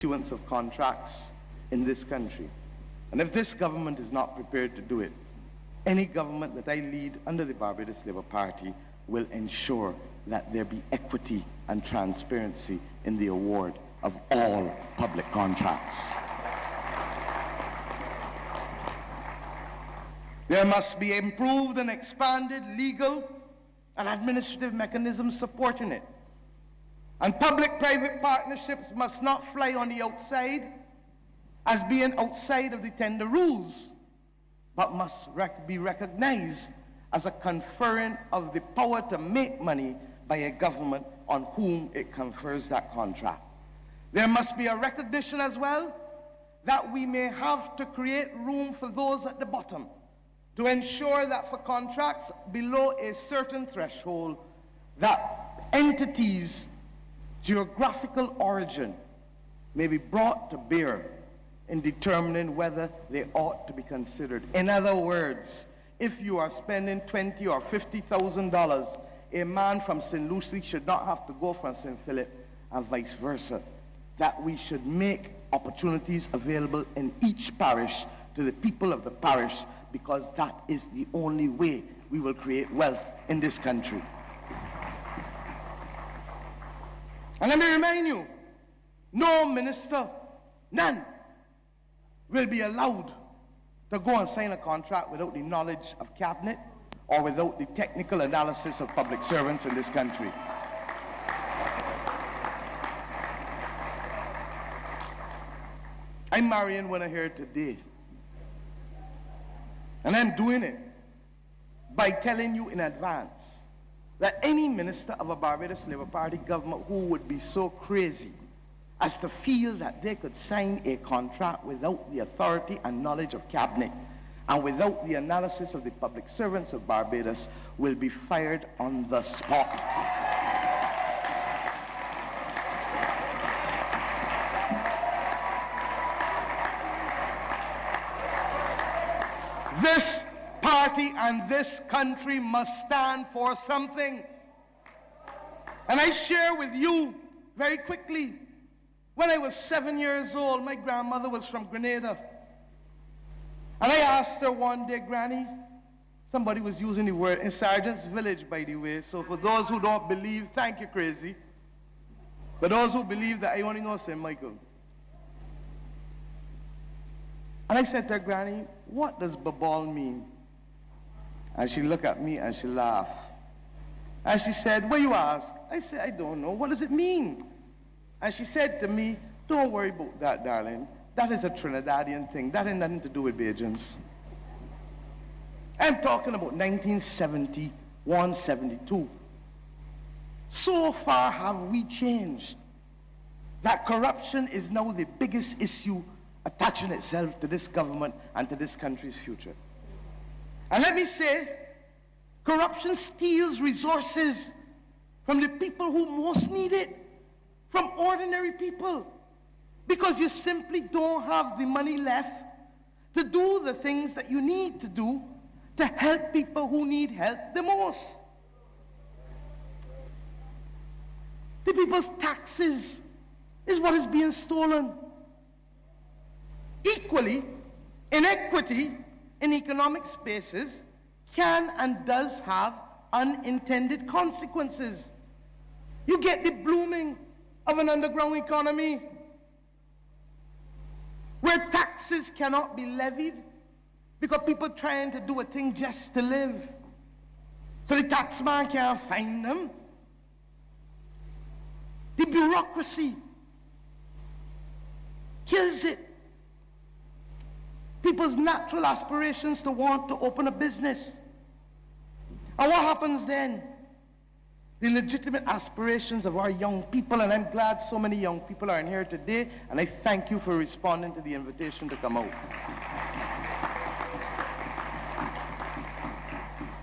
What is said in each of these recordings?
issuance of contracts in this country. And if this government is not prepared to do it, any government that I lead under the Barbados Labour Party will ensure that there be equity and transparency in the award of all public contracts. There must be improved and expanded legal and administrative mechanisms supporting it. And public-private partnerships must not fly on the outside as being outside of the tender rules, but must be recognized as a conferring of the power to make money by a government on whom it confers that contract. There must be a recognition as well that we may have to create room for those at the bottom to ensure that for contracts below a certain threshold, that entities' geographical origin may be brought to bear in determining whether they ought to be considered. In other words, if you are spending $20,000 or $50,000, a man from St. Lucie should not have to go from St. Philip and vice versa. That we should make opportunities available in each parish to the people of the parish, because that is the only way we will create wealth in this country. And let me remind you, no minister, none, will be allowed to go and sign a contract without the knowledge of cabinet or without the technical analysis of public servants in this country. I'm marrying one here today. And I'm doing it by telling you in advance that any minister of a Barbados Labour Party government who would be so crazy as to feel that they could sign a contract without the authority and knowledge of cabinet and without the analysis of the public servants of Barbados will be fired on the spot. This party and this country must stand for something. And I share with you very quickly, when I was 7 years old, my grandmother was from Grenada. And I asked her one day, Granny, somebody was using the word in Sergeant's Village, by the way, so for those who don't believe, thank you, crazy. But those who believe that I only know St. Michael. And I said to her, Granny, what does babal mean? And she looked at me and she laughed. And she said, what you ask? I said, I don't know. What does it mean? And she said to me, don't worry about that, darling. That is a Trinidadian thing. That has nothing to do with Bajans. I'm talking about 1971, 72. So far have we changed that corruption is now the biggest issue attaching itself to this government and to this country's future. And let me say, corruption steals resources from the people who most need it, from ordinary people, because you simply don't have the money left to do the things that you need to do to help people who need help the most. The people's taxes is what is being stolen. Equally, inequity in economic spaces can and does have unintended consequences. You get the blooming of an underground economy where taxes cannot be levied because people trying to do a thing just to live. So the taxman can't find them. The bureaucracy kills it. People's natural aspirations to want to open a business. And what happens then? The legitimate aspirations of our young people, and I'm glad so many young people are in here today, and I thank you for responding to the invitation to come out.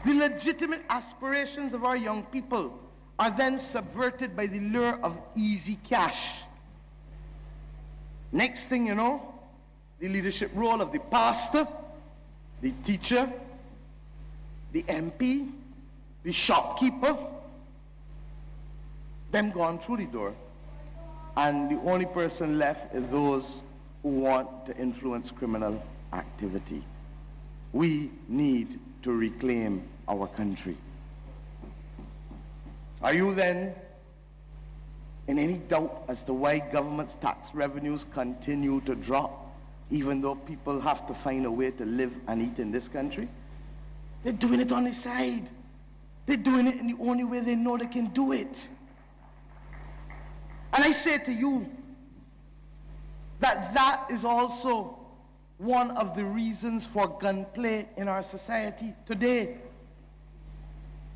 The legitimate aspirations of our young people are then subverted by the lure of easy cash. Next thing you know, the leadership role of the pastor, the teacher, the MP, the shopkeeper, them gone through the door. and the only person left is those who want to influence criminal activity. We need to reclaim our country. Are you then in any doubt as to why government's tax revenues continue to drop, even though people have to find a way to live and eat in this country? They're doing it on the side. They're doing it in the only way they know they can do it. And I say to you that that is also one of the reasons for gunplay in our society today.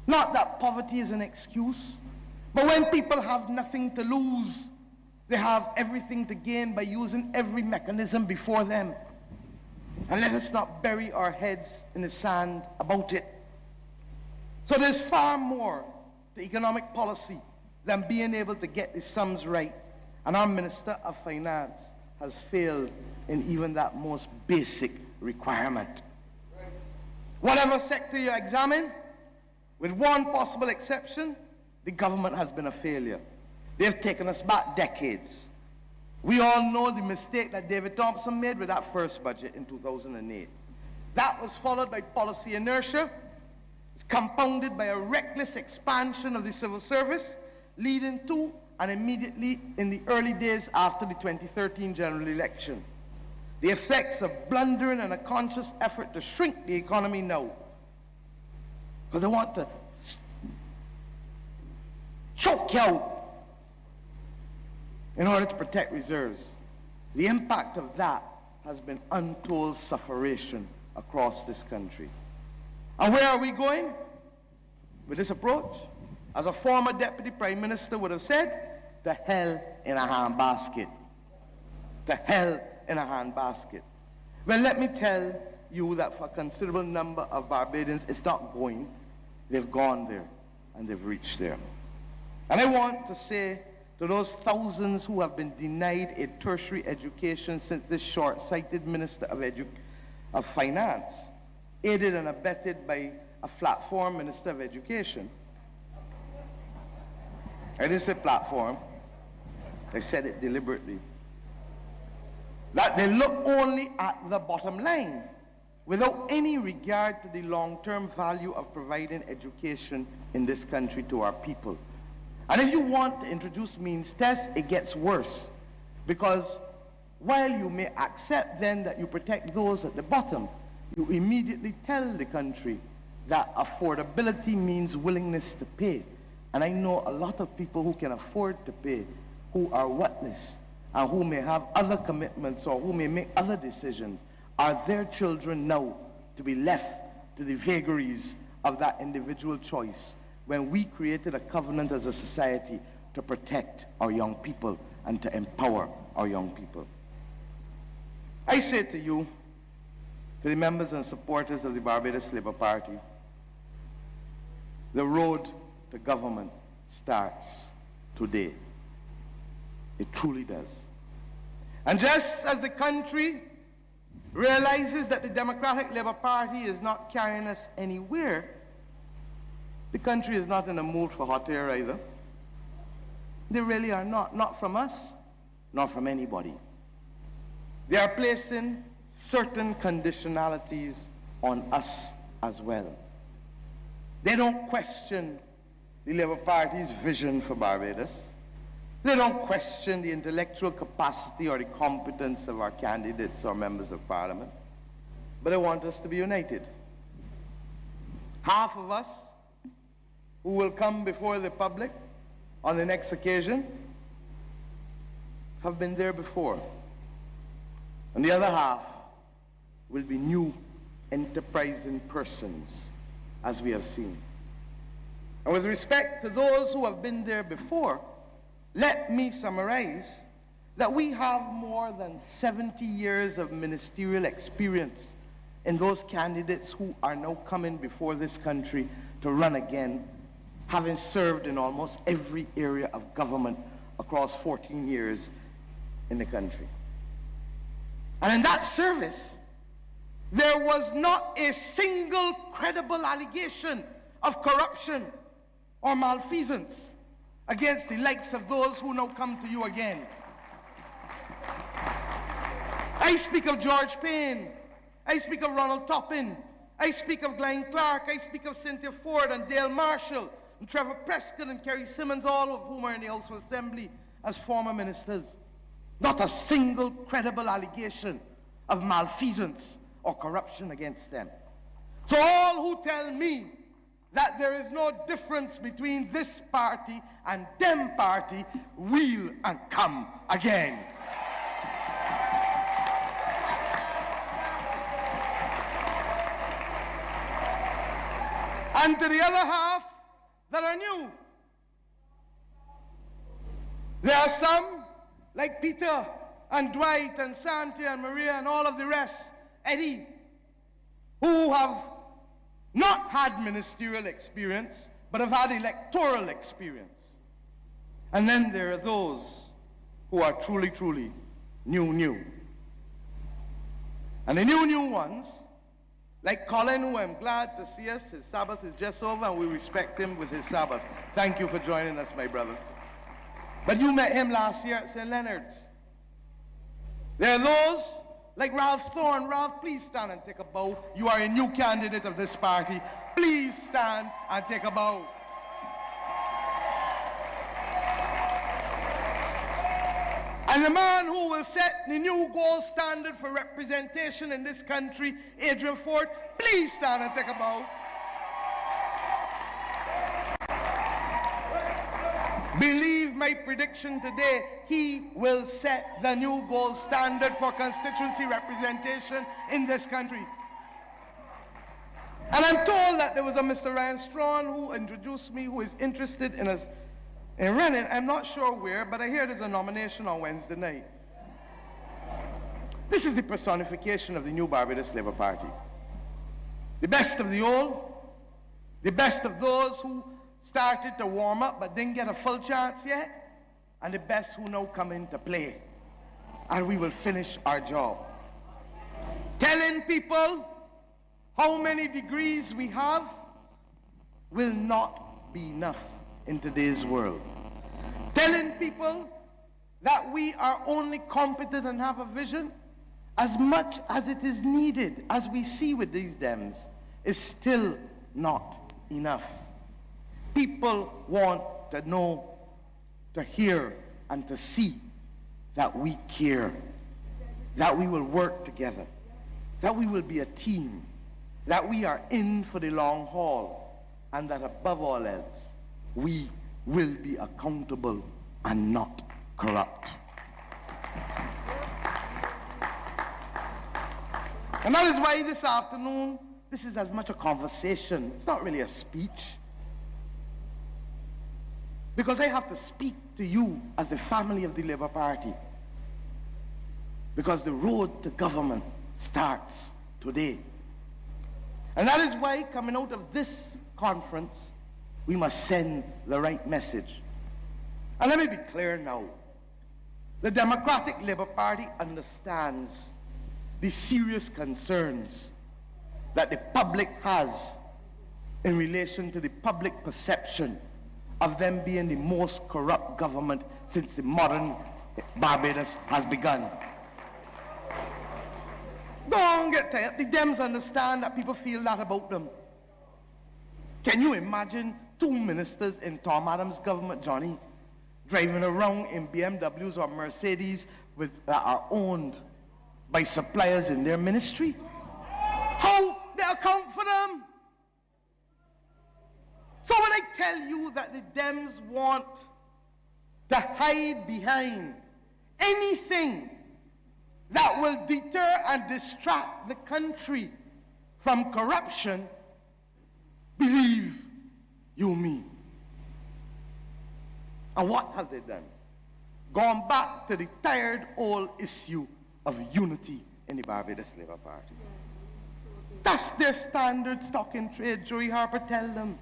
Not that poverty is an excuse, but when people have nothing to lose, they have everything to gain by using every mechanism before them. And let us not bury our heads in the sand about it. So there's far more to economic policy than being able to get the sums right. And our Minister of Finance has failed in even that most basic requirement. Whatever sector you examine, with one possible exception, the government has been a failure. They've taken us back decades. We all know the mistake that David Thompson made with that first budget in 2008. That was followed by policy inertia. It's compounded by a reckless expansion of the civil service, leading to and immediately in the early days after the 2013 general election. The effects of blundering and a conscious effort to shrink the economy now. Because they want to choke you out in order to protect reserves. The impact of that has been untold sufferation across this country. And where are we going with this approach? As a former deputy prime minister would have said, to hell in a handbasket. To hell in a handbasket. Well, let me tell you that for a considerable number of Barbadians, it's not going. They've gone there, and they've reached there. And I want to say to those thousands who have been denied a tertiary education since this short-sighted Minister of Finance, aided and abetted by a platform Minister of Education. I didn't say platform. I said it deliberately. That they look only at the bottom line without any regard to the long-term value of providing education in this country to our people. And if you want to introduce means tests, it gets worse. Because while you may accept then that you protect those at the bottom, you immediately tell the country that affordability means willingness to pay. And I know a lot of people who can afford to pay, who are worthless, and who may have other commitments or who may make other decisions. Are their children now to be left to the vagaries of that individual choice when we created a covenant as a society to protect our young people and to empower our young people? I say to you, to the members and supporters of the Barbados Labour Party, the road to government starts today. It truly does. And just as the country realizes that the Democratic Labour Party is not carrying us anywhere, the country is not in a mood for hot air either. They really are not. Not from us, not from anybody. They are placing certain conditionalities on us as well. They don't question the Labour Party's vision for Barbados. They don't question the intellectual capacity or the competence of our candidates or members of Parliament. But they want us to be united. Half of us who will come before the public on the next occasion have been there before. And the other half will be new, enterprising persons, as we have seen. And with respect to those who have been there before, let me summarize that we have more than 70 years of ministerial experience in those candidates who are now coming before this country to run again, having served in almost every area of government across 14 years in the country. And in that service, there was not a single credible allegation of corruption or malfeasance. against the likes of those who now come to you again. I speak of George Payne. I speak of Ronald Toppin. I speak of Glenn Clark. I speak of Cynthia Ford and Dale Marshall and Trevor Prescott and Kerry Simmons, all of whom are in the House of Assembly as former ministers. Not a single credible allegation of malfeasance or corruption against them. So all who tell me that there is no difference between this party and them party will and come again. And to the other half that are new, there are some like Peter and Dwight and Santi and Maria and all of the rest, Eddie, who have not had ministerial experience, but have had electoral experience. And then there are those who are truly, truly new. And the new ones, like Colin, who I'm glad to see us, his Sabbath is just over and we respect him with his Sabbath. Thank you for joining us, my brother. But you met him last year at St. Leonard's. There are those like Ralph Thorne. Ralph, please stand and take a bow. You are a new candidate of this party. Please stand and take a bow. And the man who will set the new gold standard for representation in this country, Adrian Ford, please stand and take a bow. Believe my prediction today, he will set the new gold standard for constituency representation in this country. And I'm told that there was a Mr. Ryan Strawn who introduced me, who is interested in running. I'm not sure where, but I hear there's a nomination on Wednesday night. This is the personification of the new Barbados Labour Party. The best of the old, the best of those who started to warm up but didn't get a full chance yet, and the best who now come into play. And we will finish our job. Telling people how many degrees we have will not be enough in today's world. Telling people that we are only competent and have a vision as much as it is needed, as we see with these Dems, is still not enough. People want to know, to hear, and to see that we care, that we will work together, that we will be a team, that we are in for the long haul, and that above all else, we will be accountable and not corrupt. And that is why this afternoon, this is as much a conversation. It's not really a speech. Because I have to speak to you as the family of the Labour Party. Because the road to government starts today. And that is why, coming out of this conference, we must send the right message. And let me be clear now. The Democratic Labour Party understands the serious concerns that the public has in relation to the public perception of them being the most corrupt government since the modern Barbados has begun. Don't get tired. The Dems understand that people feel that about them. Can you imagine 2 ministers in Tom Adams' government, Johnny, driving around in BMWs or Mercedes that are owned by suppliers in their ministry? How they account for them? So when I tell you that the Dems want to hide behind anything that will deter and distract the country from corruption, believe you me. And what have they done? Gone back to the tired old issue of unity in the Barbados Labour Party. That's their standard stock in trade, Joey Harper tell them.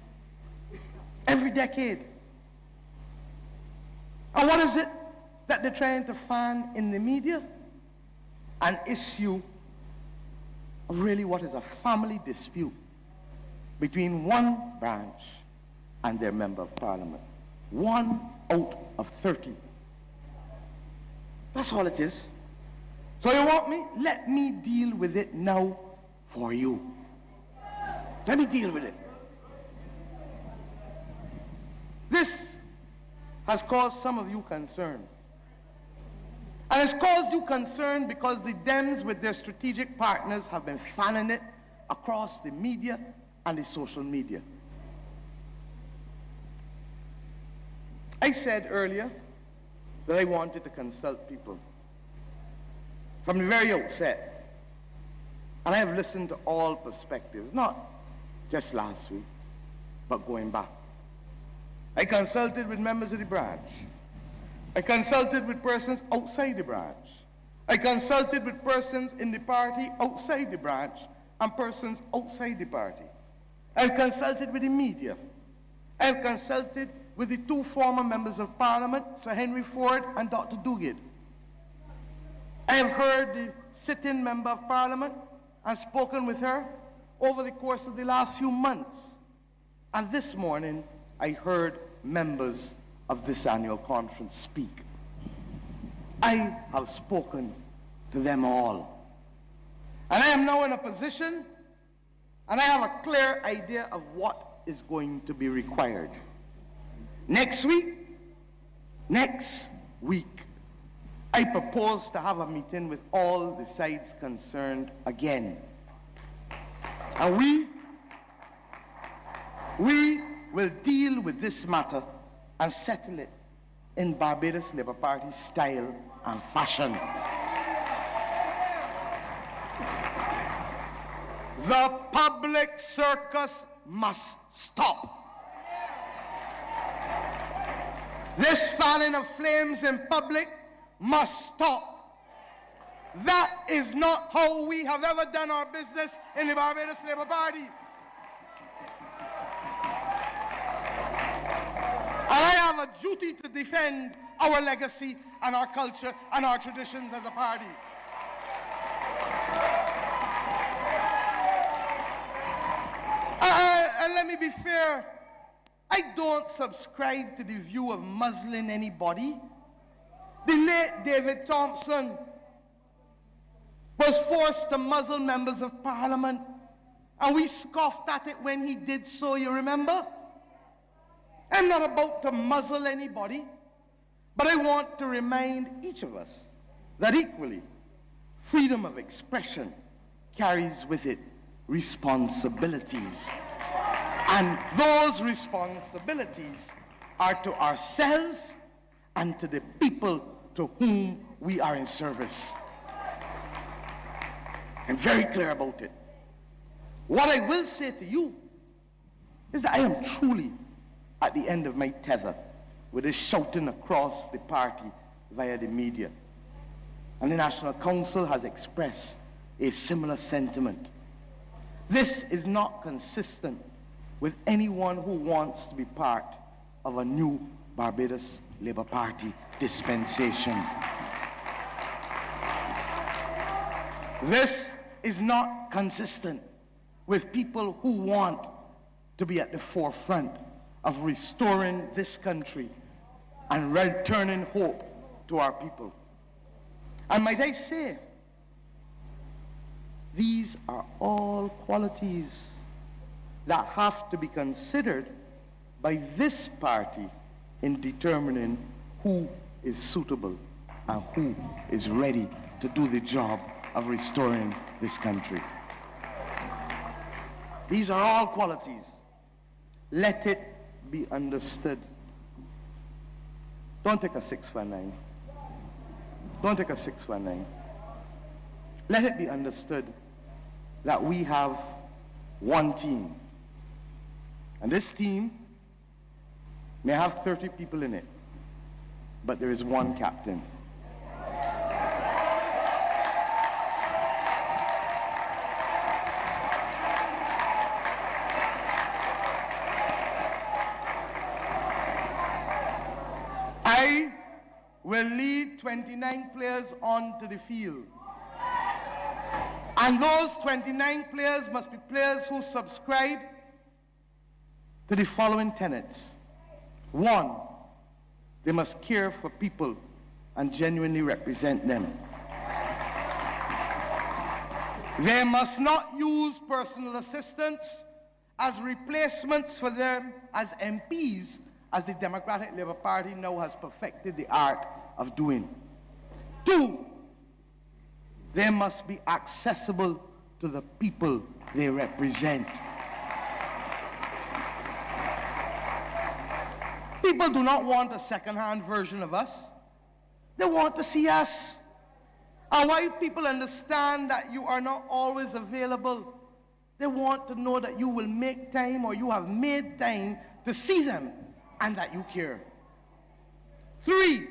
Every decade. And what is it that they're trying to fan in the media? An issue of really what is a family dispute between one branch and their member of parliament. 1 out of 30. That's all it is. So you want me? Let me deal with it now for you. Let me deal with it. This has caused some of you concern. And it's caused you concern because the Dems with their strategic partners have been fanning it across the media and the social media. I said earlier that I wanted to consult people from the very outset. And I have listened to all perspectives, not just last week, but going back. I consulted with members of the branch. I consulted with persons outside the branch. I consulted with persons in the party outside the branch and persons outside the party. I've consulted with the media. I've consulted with the two former members of Parliament, Sir Henry Ford and Dr. Duguid. I have heard the sitting member of Parliament and spoken with her over the course of the last few months. And this morning, I heard members of this annual conference speak. I have spoken to them all. And I am now in a position, and I have a clear idea of what is going to be required. Next week, I propose to have a meeting with all the sides concerned again. And we will deal with this matter and settle it in Barbados Labour Party style and fashion. The public circus must stop. This fanning of flames in public must stop. That is not how we have ever done our business in the Barbados Labour Party. And I have a duty to defend our legacy and our culture and our traditions as a party. And let me be fair, I don't subscribe to the view of muzzling anybody. The late David Thompson was forced to muzzle members of Parliament, and we scoffed at it when he did so, you remember? I'm not about to muzzle anybody, but I want to remind each of us that equally, freedom of expression carries with it responsibilities. And those responsibilities are to ourselves and to the people to whom we are in service. I'm very clear about it. What I will say to you is that I am truly at the end of my tether with this shouting across the party via the media. And the National Council has expressed a similar sentiment. This is not consistent with anyone who wants to be part of a new Barbados Labour Party dispensation. This is not consistent with people who want to be at the forefront of restoring this country and returning hope to our people. And might I say, these are all qualities that have to be considered by this party in determining who is suitable and who is ready to do the job of restoring this country. These are all qualities. Let it be understood. Don't take a 619. Don't take a 619. Let it be understood that we have one team. And this team may have 30 people in it, but there is one captain. I will lead 29 players onto the field. And those 29 players must be players who subscribe to the following tenets. 1, They must care for people and genuinely represent them. They must not use personal assistants as replacements for them as MPs, as the Democratic Labour Party now has perfected the art of doing. 2, they must be accessible to the people they represent. People do not want a second-hand version of us. They want to see us. And while people understand that you are not always available, they want to know that you will make time, or you have made time to see them and that you care. 3,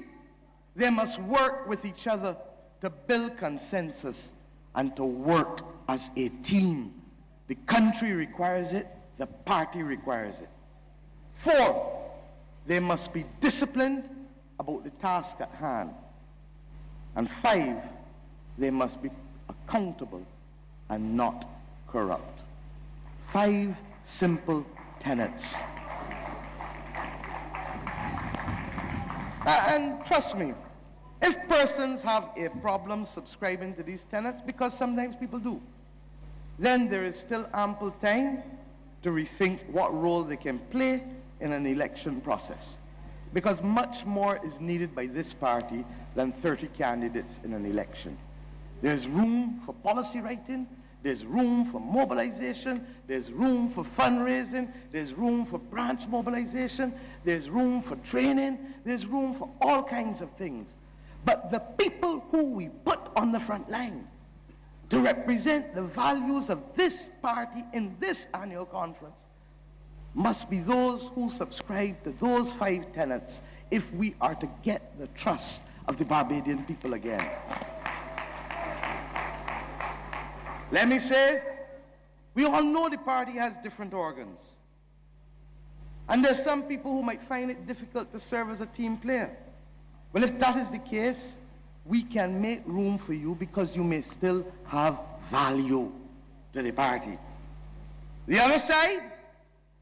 they must work with each other to build consensus and to work as a team. The country requires it, the party requires it. 4, they must be disciplined about the task at hand. And 5, they must be accountable and not corrupt. 5 simple tenets. And trust me, if persons have a problem subscribing to these tenets, because sometimes people do, then there is still ample time to rethink what role they can play in an election process. Because much more is needed by this party than 30 candidates in an election. There's room for policy writing, there's room for mobilization, there's room for fundraising, there's room for branch mobilization, there's room for training, there's room for all kinds of things. But the people who we put on the front line to represent the values of this party in this annual conference must be those who subscribe to those 5 tenets if we are to get the trust of the Barbadian people again. Let me say, we all know the party has different organs. And there's some people who might find it difficult to serve as a team player. Well, if that is the case, we can make room for you because you may still have value to the party. The other side,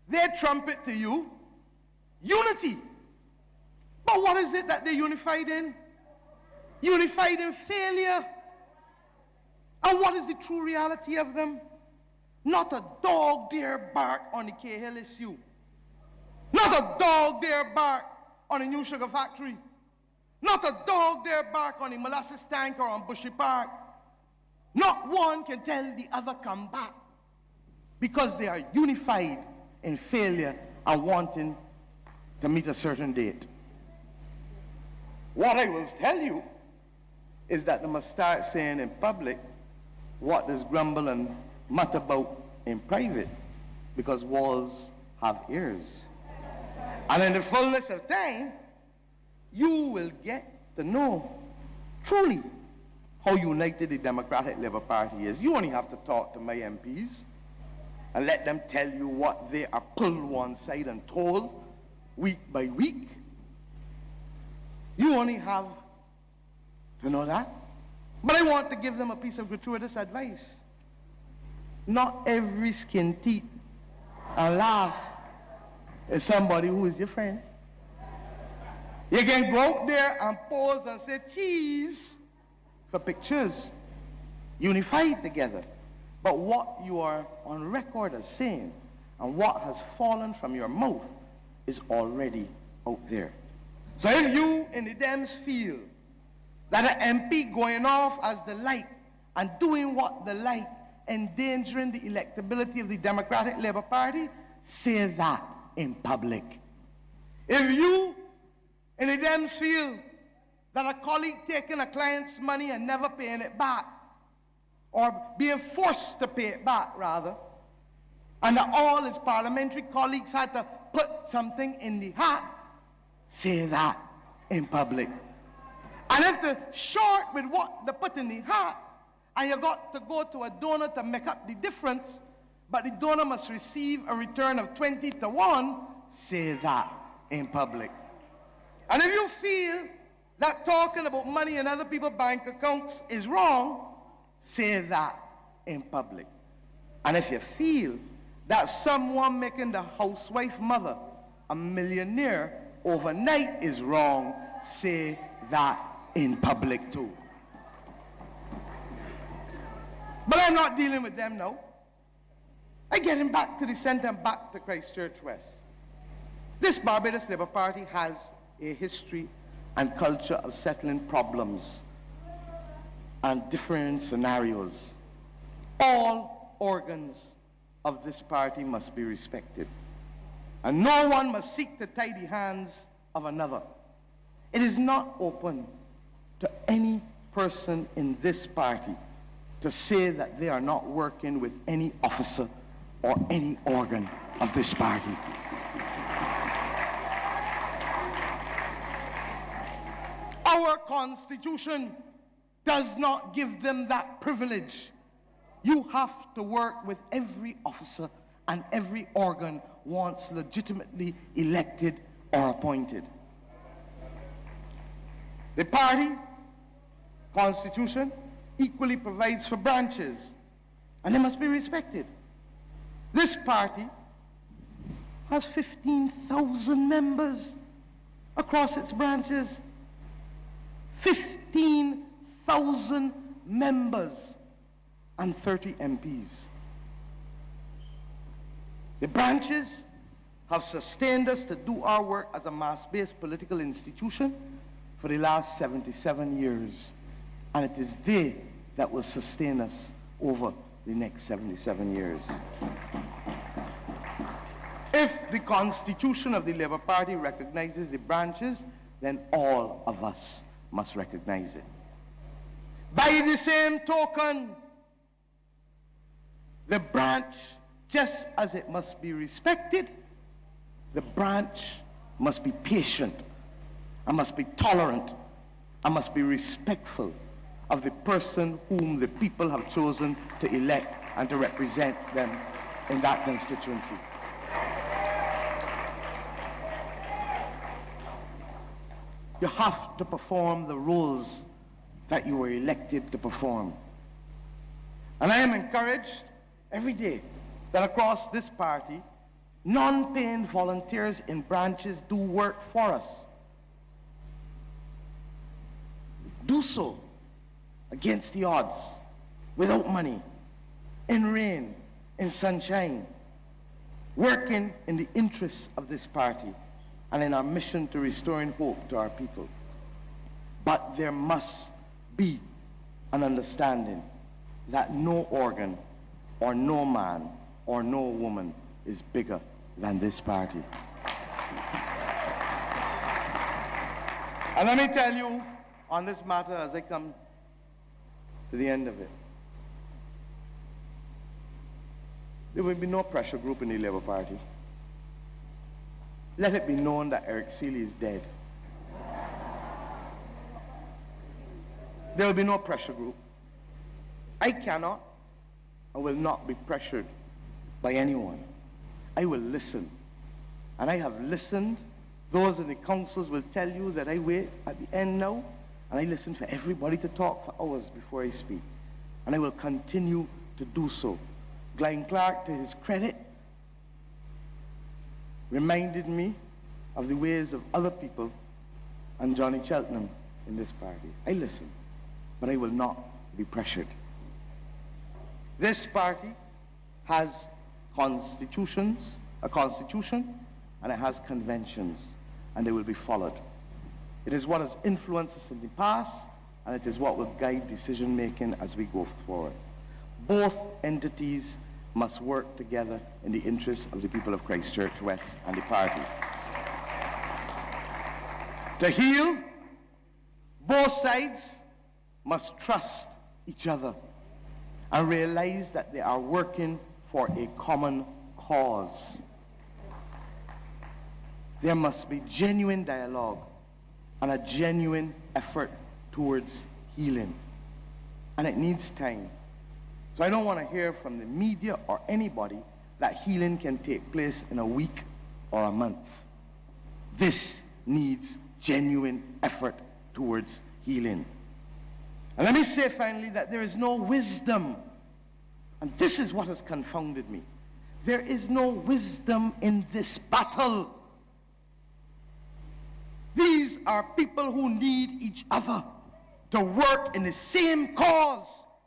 they trumpet to you unity. But what is it that they're unified in? Unified in failure. And what is the true reality of them? Not a dog dare bark on the Cahill issue. Not a dog dare bark on the new sugar factory. Not a dog dare bark on the molasses tank or on Bushy Park. Not one can tell the other come back because they are unified in failure and wanting to meet a certain date. What I will tell you is that they must start saying in public what does grumble and mutter about in private, because walls have ears. And in the fullness of time, you will get to know truly how united the Democratic Labour Party is. You only have to talk to my MPs and let them tell you what they are pulled one side and told week by week. You only have to know that. But I want to give them a piece of gratuitous advice. Not every skin teeth and laugh is somebody who is your friend. You can go out there and pose and say cheese for pictures, unified together. But what you are on record as saying and what has fallen from your mouth is already out there. So if you in the Dems feel that an MP going off as the like and doing what the like, endangering the electability of the Democratic Labour Party, say that in public. If you in the Dems feel that a colleague taking a client's money and never paying it back, or being forced to pay it back rather, and that all his parliamentary colleagues had to put something in the hat, say that in public. And if they're short with what they put in the hat, and you got to go to a donor to make up the difference, but the donor must receive a return of 20 to 1, say that in public. And if you feel that talking about money in other people's bank accounts is wrong, say that in public. And if you feel that someone making the housewife mother a millionaire overnight is wrong, say that in public too. But I'm not dealing with them now. I'm getting back to the center and back to Christchurch West. This Barbados Labour Party has a history and culture of settling problems and different scenarios. All organs of this party must be respected, and no one must seek to tie the hands of another. It is not open to any person in this party to say that they are not working with any officer or any organ of this party. Our Constitution does not give them that privilege. You have to work with every officer and every organ once legitimately elected or appointed. The party constitution equally provides for branches, and they must be respected. This party has 15,000 members across its branches. 15,000 members and 30 MPs. The branches have sustained us to do our work as a mass-based political institution for the last 77 years. And it is they that will sustain us over the next 77 years. If the Constitution of the Labour Party recognizes the branches, then all of us must recognize it. By the same token, the branch, just as it must be respected, the branch must be patient, and must be tolerant, and must be respectful of the person whom the people have chosen to elect and to represent them in that constituency. You have to perform the roles that you were elected to perform. And I am encouraged every day that across this party, non-paying volunteers in branches do work for us. Do so against the odds, without money, in rain, in sunshine, working in the interests of this party and in our mission to restoring hope to our people. But there must be an understanding that no organ or no man or no woman is bigger than this party. And let me tell you on this matter as I come to the end of it, there will be no pressure group in the Labour Party. Let it be known that Eric Seeley is dead. There will be no pressure group. I cannot and will not be pressured by anyone. I will listen. And I have listened. Those in the councils will tell you that I wait at the end now, and I listen for everybody to talk for hours before I speak. And I will continue to do so. Glenn Clark, to his credit, reminded me of the ways of other people and Johnny Cheltenham in this party. I listen, but I will not be pressured. This party has a constitution, and it has conventions, and they will be followed. It is what has influenced us in the past, and it is what will guide decision-making as we go forward. Both entities must work together in the interests of the people of Christchurch West and the party. To heal, both sides must trust each other and realize that they are working for a common cause. There must be genuine dialogue and a genuine effort towards healing. And it needs time. So I don't want to hear from the media or anybody that healing can take place in a week or a month. This needs genuine effort towards healing. And let me say finally that there is no wisdom, and this is what has confounded me. There is no wisdom in this battle. These are people who need each other to work in the same cause.